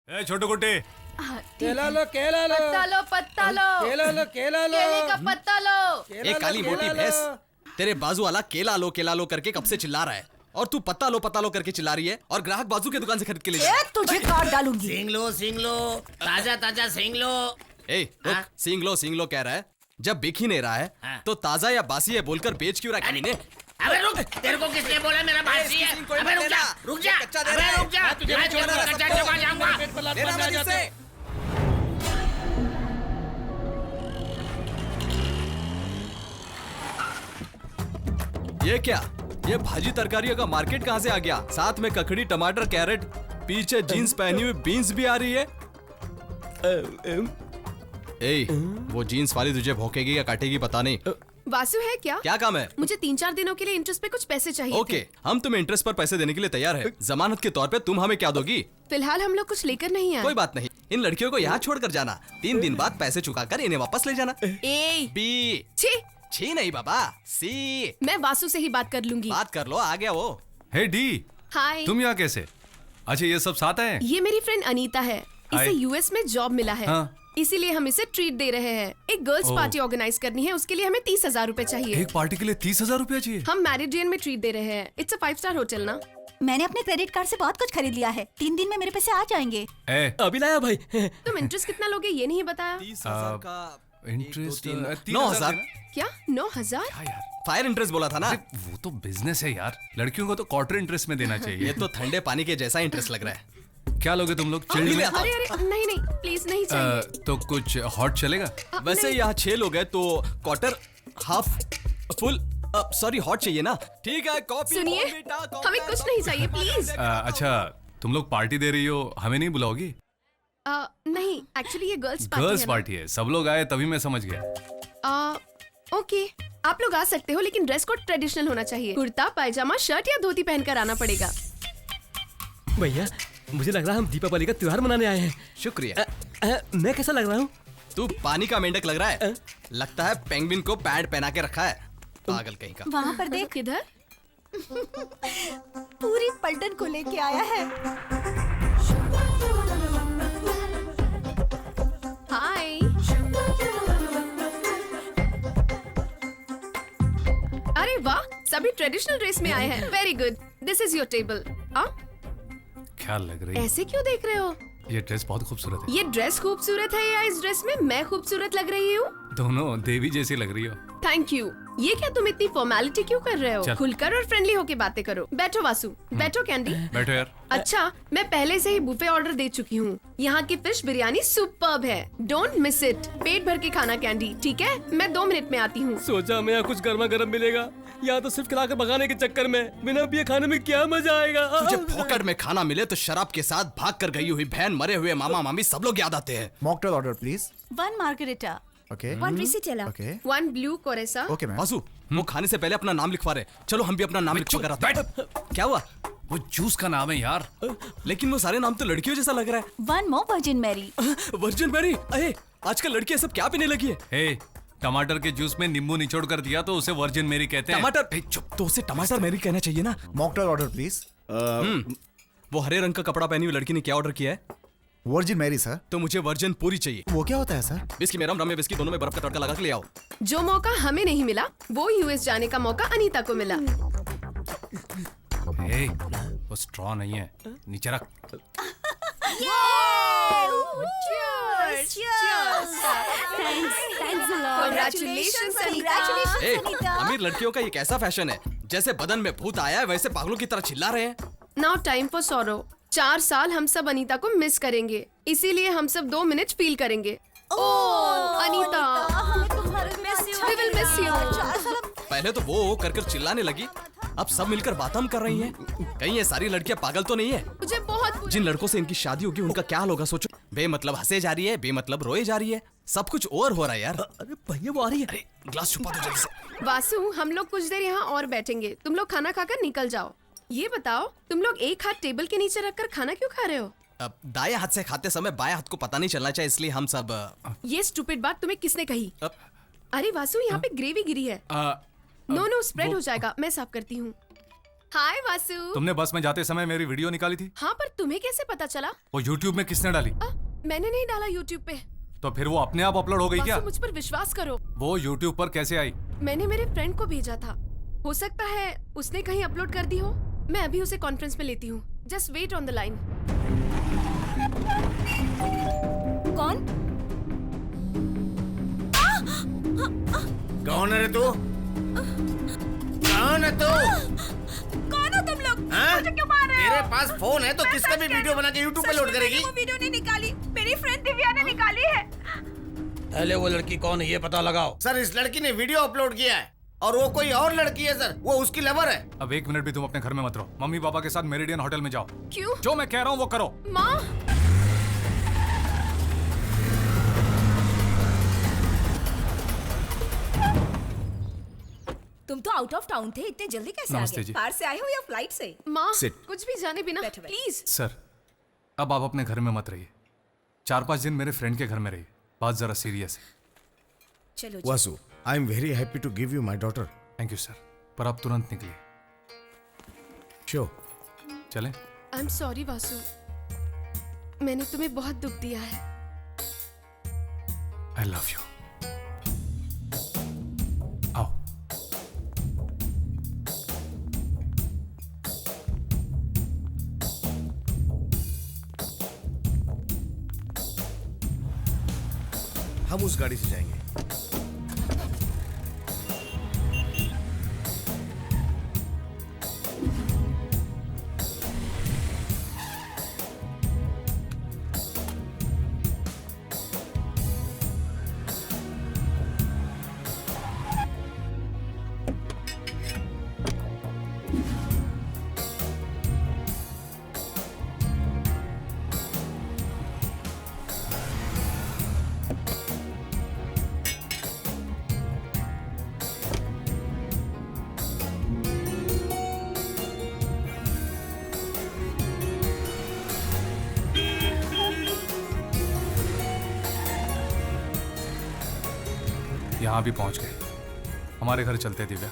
ए छोटू कुट्टी, केला लो केला लो पत्ता लो केला लो केला लो केले का पत्ता लो। एक काली मोटी भैंस तेरे बाजू वाला केला लो करके कब से चिल्ला रहा है और तू पत्ता लो करके चिल्ला रही है और ग्राहक बाजू की दुकान से खरीद के ले जा। तुझे काट डालूंगी। सिंग लो ताजा ताजा सिंग लो। ए रुक, सींग लो कह रहा है, जब बिक ही नहीं रहा है तो ताजा या बासी है बोलकर बेच क्यों रहा है ने? अबे रुक, तेरे को किसने बोला मेरा बासी है? अबे रुक जा कच्चा दे अबे रहा है। रुक जा, तुझे मैं छोड़ तेरे को रहा कच्चा चुका जाऊंगा। लेना मत इससे। ये क्या, ये भाजी तरकारियों का मार्केट कहाँ से आ गया? साथ में ककड़ी, टमाटर, कैरेट, पीछे जीन्स पहनी हुई बीन्स भी आ रही है। ए, वो जीन्स वाली तुझे भौंकेगी या काटेगी पता नहीं। वासु है क्या काम है? मुझे 3-4 दिनों के लिए इंटरेस्ट पे कुछ पैसे चाहिए ओके, हम तुम्हें इंटरेस्ट पर पैसे देने के लिए तैयार है। जमानत के तौर पे तुम हमें क्या दोगी? फिलहाल हम लोग कुछ लेकर नहीं आए। कोई बात नहीं, इन लड़कियों को यहाँ छोड़कर जाना, 3 दिन बाद पैसे चुकाकर इन्हें वापस ले जाना। ए बी छी नहीं बाबा, सी। मैं वासु से ही बात कर लूंगी। बात कर लो, आ गया वो। हे डी, हाय, तुम यहाँ कैसे? अच्छा ये सब साथ हैं? ये मेरी फ्रेंड अनीता है, इसे हाय। यूएस में जॉब मिला है। हाँ। इसीलिए हम इसे ट्रीट दे रहे हैं। एक गर्ल्स ओह। पार्टी ऑर्गेनाइज करनी है, उसके लिए हमें 30,000 रूपए चाहिए। एक पार्टी के लिए 30,000 रुपया चाहिए? हम मैरिडियन में ट्रीट दे रहे हैं। इट्स अ 5-स्टार होटल ना। मैंने अपने क्रेडिट कार्ड से बहुत कुछ खरीद लिया है, 3 दिन में मेरे पैसे आ जाएंगे। ए, अभी लाया भाई। तुम इंटरेस्ट कितना लोगे ये नहीं बताया। 30,000 का इंटरेस्ट 9,000। क्या 9,000? फायर इंटरेस्ट बोला था ना? वो तो बिजनेस है यार, लड़कियों को तो क्वार्टर इंटरेस्ट में देना ये चाहिए। तो ठंडे पानी के जैसा इंटरेस्ट लग रहा है। क्या लोगे तुम लोग? अभी चिल्ड ले में? आता हूँ। अरे नहीं प्लीज नहीं चाहिए। तो कुछ हॉट चलेगा? वैसे नहीं। यहाँ 6 लोग हैं तो quarter, half, full, sorry hot चाहिए ना? ठीक है, कॉफी सुनिए, हमें कुछ नहीं चाहिए प्लीज। अच्छा तुम लोग पार्टी दे रही हो, हमें नहीं बुलाओगी? नहीं, एक्चुअली ये गर्ल्स पार्टी गर्ल्स है ना। पार्टी है, सब लोग आए तभी मैं समझ गया। ओके, आप लोग आ सकते हो लेकिन ड्रेस कोड ट्रेडिशनल होना चाहिए। कुर्ता पायजामा शर्ट या धोती पहनकर आना पड़ेगा। भैया मुझे लग रहा है हम दीपावली का त्योहार मनाने आए हैं। शुक्रिया। मैं कैसा लग रहा हूँ? तू पानी का मेंढक लग रहा है। लगता है पेंगुइन को पैड पहना के रखा है, पागल कहीं का। वहाँ पर देख, किधर? पूरी पलटन को लेके आया है। हाय। अरे वाह, सभी ट्रेडिशनल ड्रेस में आए हैं। Very good, this is your table. क्या लग रही है? ऐसे क्यों देख रहे हो? ये ड्रेस बहुत खूबसूरत है। ये ड्रेस खूबसूरत है या इस ड्रेस में मैं खूबसूरत लग रही हूँ? दोनों देवी जैसी लग रही हो। Thank you. ये क्या तुम इतनी फॉर्मेलिटी क्यों कर रहे हो? चल। खुलकर और फ्रेंडली होके बातें करो। बैठो वासु, बैठो कैंडी। बैठो यार। अच्छा, मैं पहले से ही बुफे ऑर्डर दे चुकी हूँ। यहाँ की फिश बिरयानी सुपर्ब है। Don't miss it. पेट भर के खाना कैंडी, ठीक है? मैं 2 मिनट में आती हूँ। सोचा मैं यहाँ कुछ गर्मा गर्म मिलेगा, यहाँ तो सिर्फ खिलाकर भगाने के चक्कर में बिना पिए खाने में क्या मजा आएगा। तुझे पॉकेट में खाना मिले तो शराब के साथ भाग कर गई हुई बहन, मरे हुए मामा मामी सब लोग याद आते हैं। Mocktail order, please. 1 margarita, Okay. 1 रिसिटेला। Okay. 1 ब्लू कोरेसा। Okay, ma'am. वासु, वो खाने से पहले अपना नाम लिखवा रहे। चलो हम भी अपना नाम लिखवा कर आते हैं। क्या हुआ? वो जूस का नाम है यार। लेकिन वो सारे नाम तो लड़कियों जैसा लग रहा है। 1 more virgin Mary. Virgin Mary? अरे आजकल लड़कियां सब क्या पीने लगी है? हे, टमाटर के जूस में नींबू निचोड़ कर दिया तो उसे वर्जिन मेरी कहते हैं। टमाटर? चुप, तो उसे टमाटर मैरी कहना चाहिए ना। Mocktail order, please. वो हरे रंग का कपड़ा पहनी हुई लड़की ने क्या ऑर्डर किया है? Virgin Mary, sir. तो मुझे वर्जिन पूरी चाहिए। वो क्या होता है सर? विस्की में रम में विस्की, दोनों में बर्फ का तड़का लगा के ले आओ। जो मौका हमें नहीं मिला, वो यूएस जाने का मौका अनीता को मिला। हे, वो स्ट्रॉ नहीं है, नीचे रख। Congratulations, अनीता। ए, अमीर लड़कियों का ये कैसा फैशन है? जैसे बदन में भूत आया है वैसे पागलों की तरह चिल्ला रहे हैं। Now time for sorrow. 4 साल हम सब अनीता को मिस करेंगे, इसीलिए हम सब 2 मिनट फील करेंगे। Anita, we will miss you। पहले तो वो कर चिल्लाने लगी, अब सब मिलकर बात हम कर रही हैं। कहीं ये सारी लड़कियां पागल तो नहीं है? मुझे बहुत जिन लड़कों से इनकी शादी होगी उनका क्या हाल होगा सोचो। बेमतलब हंसे जा रही है, बेमतलब रोए जा रही है, सब कुछ ओवर हो रहा है यार। अरे भैया वो आ रही है। अरे ग्लास छुपा दो जल्दी से। वासु, हम लोग कुछ देर यहाँ और बैठेंगे। तुम लोग खाना खाकर निकल जाओ। ये बताओ, तुम लोग एक हाथ टेबल के नीचे रखकर खाना क्यों खा रहे हो? अब दाएं हाथ से खाते समय बाएं हाथ को पता नहीं चलना चाहिए, इसलिए हम सब ये स्टूपिड बात तुम्हें किसने कही? अब- अरे वासु, यहाँ पे ग्रेवी गिरी है। नो स्प्रेड हो जाएगा, मैं साफ करती हूँ। हाय वासु। तुमने बस में जाते समय मेरी वीडियो निकाली थी, हाँ, पर तुम्हें कैसे पता चला? वो YouTube में किसने डाली? मैंने नहीं डाला YouTube पे। तो फिर वो अपने आप अपलोड हो गई क्या? वासु, मुझ पर विश्वास करो। वो YouTube पर कैसे आई? मैंने मेरे फ्रेंड को भेजा था। हो सकता है उसने कहीं अपलोड कर दी हो। मैं अभी उसे कॉन्फ्रेंस में लेती हूँ। Just wait on the line. कौन? कौन है रे तू? कौन है तू? कौन हो तुम लोग? हाँ? मुझे क्यों मार रहे हो? तेरे पास फोन है तो मैं किसका सच भी कह वीडियो रही बना के हूँ। YouTube पे सच लोड में करेगी? मैंने वो वीडियो नहीं निकाली, मेरी फ्रेंड दिव्या ने निकाली है। पहले वो लड़की कौन है ये पता लगाओ। सर, इस लड़की ने वीडियो अपलोड किया है और वो कोई और लड़की है सर, वो उसकी लवर है। अब 1 मिनट भी तुम अपने घर में मत रहो। मम्मी पापा के साथ मेरिडियन होटल में जाओ। क्यों? जो मैं कह रहा हूँ वो करो। माँ, तुम तो आउट ऑफ टाउन थे, इतने जल्दी कैसे आ नमस्ते गए? जी। कार से आए हो या फ्लाइट से? माँ, Sit. कुछ भी जाने बिना बैठो, बैठो। प्लीज। सर, अब आप अपने घर में मत रहिए। 4-5 दिन मेरे फ्रेंड के घर में रहिए। बात जरा सीरियस है। चलो जी। Vasu, I am very happy to give you my daughter. Thank you sir, पर आप तुरंत निकलिए। Sure. चलें? आई एम सॉरी वासु, मैंने तुम्हें बहुत दुख दिया है। I love you. आओ। हम उस गाड़ी से जाएंगे। यहाँ भी पहुँच गए। हमारे घर चलते दिव्या।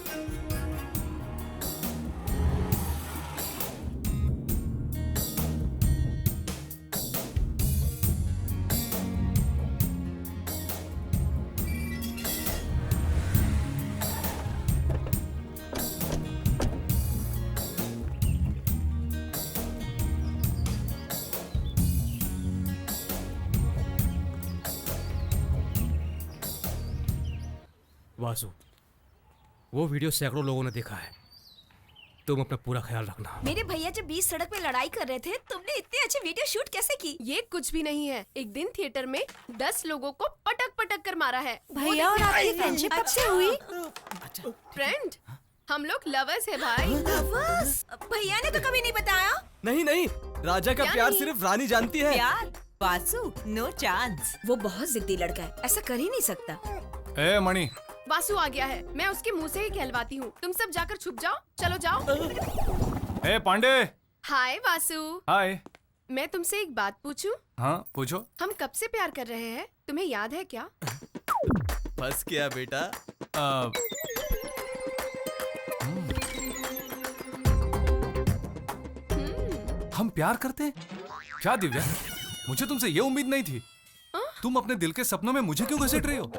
वासु, वो वीडियो सैकड़ों लोगों ने देखा है। तुम अपना पूरा ख्याल रखना। मेरे भैया जब बीच सड़क पे लड़ाई कर रहे थे, तुमने इतनी अच्छी वीडियो शूट कैसे की? ये कुछ भी नहीं है। एक दिन थिएटर में 10 लोगों को पटक पटक कर मारा है। भैया और आपकी फ्रेंडशिप कब से हुई? फ्रेंड, हम लोग लवर्स है भाई। बस, भैया ने तो कभी नहीं बताया। नहीं नहीं, राजा का क्या प्यार नहीं? सिर्फ रानी जानती है। प्यार? Vasu, no chance. वो बहुत जिद्दी लड़का है, ऐसा कर ही नहीं सकता। ए मणि, वासु आ गया है, मैं उसके मुंह से ही कहलवाती हूँ। तुम सब जाकर छुप जाओ। चलो जाओ। ए पांडे। हाय वासु, हाय। मैं तुमसे एक बात पूछूं? हाँ पूछो। हम कब से प्यार कर रहे हैं, तुम्हें याद है क्या? बस किया बेटा। अ, हम प्यार करते हैं? क्या दिव्या, मुझे तुमसे ये उम्मीद नहीं थी। तुम अपने दिल के सपनों में मुझे क्यों घसीट रही हो?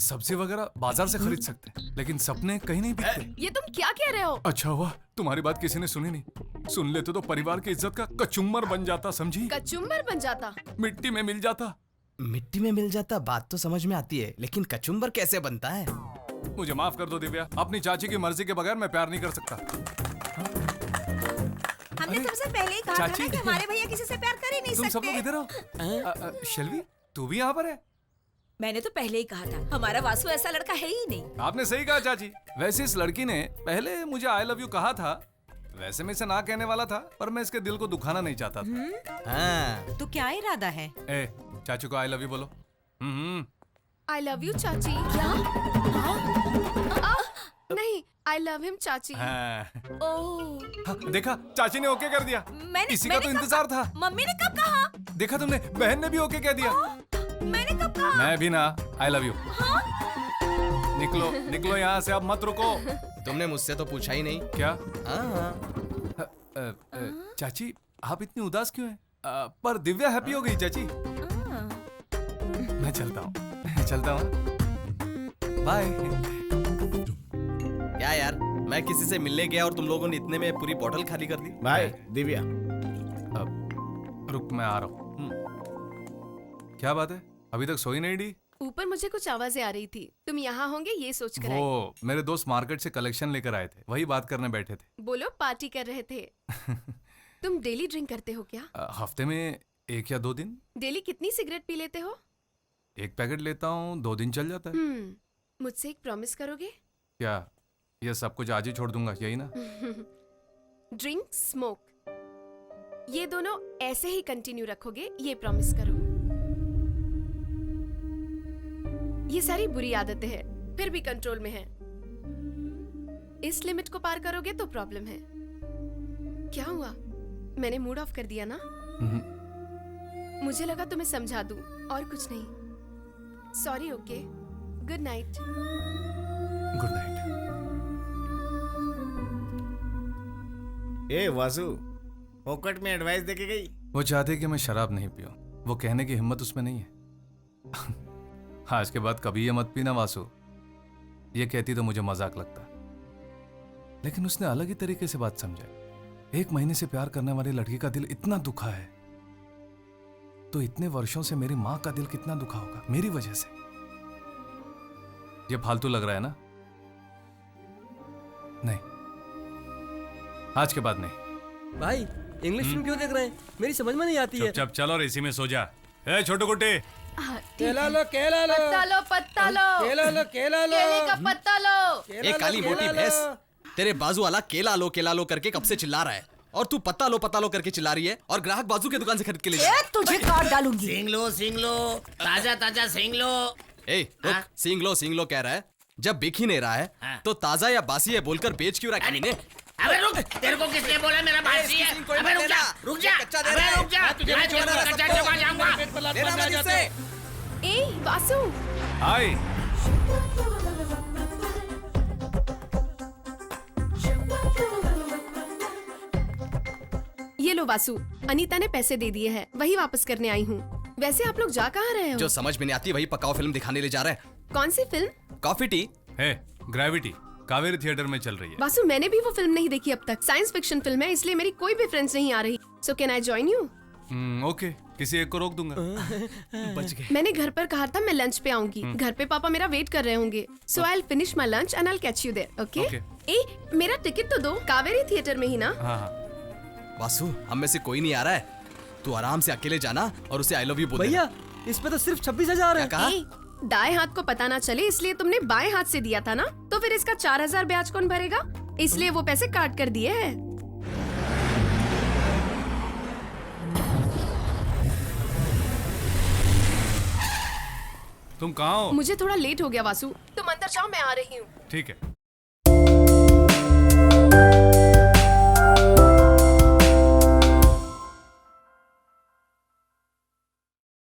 सब्जी वगैरह बाजार से खरीद सकते हैं, लेकिन सपने कहीं नहीं बिकते। ये तुम क्या कह रहे हो? अच्छा हुआ तुम्हारी बात किसी ने सुनी नहीं। सुन लेते तो परिवार की इज्जत का कचुम्बर बन जाता, समझी? कचुम्बर बन जाता। मिट्टी में मिल जाता। मिट्टी में मिल जाता बात तो समझ में आती है, लेकिन कचुम्बर कैसे बनता है? मुझे माफ कर दो दिव्या, अपनी चाची की मर्जी के बगैर मैं प्यार नहीं कर सकता। हमने तुमसे पहले ही कहा था चाची। ना कि हमारे भैया किसी से प्यार कर ही नहीं तुम सब लोग सकते। इधर हो। शेल्वी, तू भी यहाँ पर है? मैंने तो पहले ही कहा था, हमारा वासु ऐसा लड़का है ही नहीं। आपने सही कहा चाची। वैसे इस लड़की ने पहले मुझे आई लव यू कहा था। वैसे मैं इसे ना कहने वाला था, पर मैं इसके दिल को दुखाना नहीं चाहता था। हाँ। तो क्या इरादा है? ए, चाची को आई लव यू बोलो। आई लव यू चाची। क्या? नहीं, आई लव हिम चाची। हाँ। ओह, हाँ, देखा, चाची ने ओके कर दिया। इसी का तो कब इंतजार था। मम्मी ने कब कहा? देखा तुमने, बहन ने भी ओके कह दिया। मैंने कब कहा? मैं भी ना, आई लव यू। निकलो निकलो यहाँ से, अब मत रुको। तुमने मुझसे तो पूछा ही नहीं। क्या? हाँ। चाची आप इतनी उदास क्यों हैं? पर दिव्या हैप्पी हो गई चाची। मैं चलता हूँ। बाय। क्या यार, मैं किसी से मिलने गया और तुम लोगों ने इतने में पूरी बोतल खाली कर दी। बाय दिव्या। रुक मैं आ रहा हूँ। क्या बात है, अभी तक सोई नहीं डी? ऊपर मुझे कुछ आवाजें आ रही थी, तुम यहाँ होंगे ये सोच कर आई। वो मेरे दोस्त मार्केट से कलेक्शन लेकर आए थे, वही बात करने बैठे थे। बोलो पार्टी कर रहे थे। तुम डेली ड्रिंक करते हो क्या? हफ्ते में 1 या 2 दिन। डेली कितनी सिगरेट पी लेते हो? 1 पैकेट लेता हूँ, 2 दिन चल जाता है। मुझसे एक प्रॉमिस करोगे? क्या? ये सब कुछ आज ही छोड़ दूंगा, यही ना? ड्रिंक स्मोक ये दोनों ऐसे ही कंटिन्यू रखोगे, ये प्रॉमिस करो। ये सारी बुरी आदतें हैं, फिर भी कंट्रोल में है। इस लिमिट को पार करोगे तो प्रॉब्लम है। क्या हुआ, मैंने मूड ऑफ कर दिया ना? मुझे लगा तुम्हें समझा दूं, और कुछ नहीं। Sorry. Okay, good night. Good night. ए वासु, पॉकेट में एडवाइस देके गई। वो चाहते कि मैं शराब नहीं पीऊं, वो कहने की हिम्मत उसमें नहीं है। आज के बाद कभी ये मत पीना वासु, ये कहती तो मुझे मजाक लगता, लेकिन उसने अलग ही तरीके से बात समझाई। 1 महीने से प्यार करने वाली लड़की का दिल इतना दुखा है, तो इतने वर्षों से मेरी मां का दिल कितना दुखा होगा मेरी वजह से। ये फालतू लग रहा है ना? नहीं, आज के बाद नहीं। भाई इंग्लिश फिल्म क्यों देख रहे हैं? मेरी समझ में नहीं आती है। चुपचाप चल और इसी में सो जा। ए छोटू गुड्डे, केला लो, केला लो, पत्ता लो, पत्ता लो, केला लो, केला लो, केले का पत्ता लो। एक काली मोटी भैंस तेरे बाजू वाला केला लो करके कब से चिल्ला रहा है, और तू पत्ता लो करके चिल्ला रही है, और ग्राहक बाजू की दुकान से खरीद के ले जा। तुझे काट डालूंगी। सिंग लो, ताजा ताजा सिंग लो। ए रुक, सिंग लो कह रहा है, जब बिक ही नहीं रहा है तो ताजा या बासी है बोलकर बेच क्यों रहा है ने? अबे रुक, तेरे को किसने बोला मेरा बासी है? अबे रुक जा, रुक जा, अबे रुक जा, मैं तेरे को कच्चा चबा जाऊंगा। ए वासु, हाय। ये लो वासु, अनीता ने पैसे दे दिए हैं, वही वापस करने आई हूँ। वैसे आप लोग जा कहाँ रहे हो? जो समझ में नहीं आती वही पकाओ फिल्म दिखाने ले जा रहा है। कौन सी फिल्म? कॉफी टी है, ग्रेविटी कावेरी थिएटर में चल रही है। वासु, मैंने भी वो फिल्म नहीं देखी अब तक। साइंस फिक्शन फिल्म है, इसलिए मेरी कोई भी फ्रेंड्स नहीं आ रही। So can I join you? Okay, किसी एक को रोक दूंगा। बच गए। मैंने घर पर कहा था मैं लंच पे आऊंगी। घर पे पापा मेरा वेट कर रहे होंगे। So I will finish my lunch and I will catch you there. Okay? ए, मेरा टिकट तो दो, कावेरी थिएटर में ही ना? हाँ। वासु, हम में से कोई नहीं आ रहा है, तू आराम से अकेले जाना और उसे आई लव यू बोल भैया इस पे तो सिर्फ 26,000 है। कहा? ए, दाएं हाथ को पता ना चले इसलिए तुमने बाएं हाथ से दिया था ना, तो फिर इसका 4,000 ब्याज कौन भरेगा? इसलिए वो पैसे काट कर दिए हैं। तुम कहाँ हो? मुझे थोड़ा लेट हो गया वासु, तुम अंदर जाओ, मैं आ रही हूँ। ठीक है।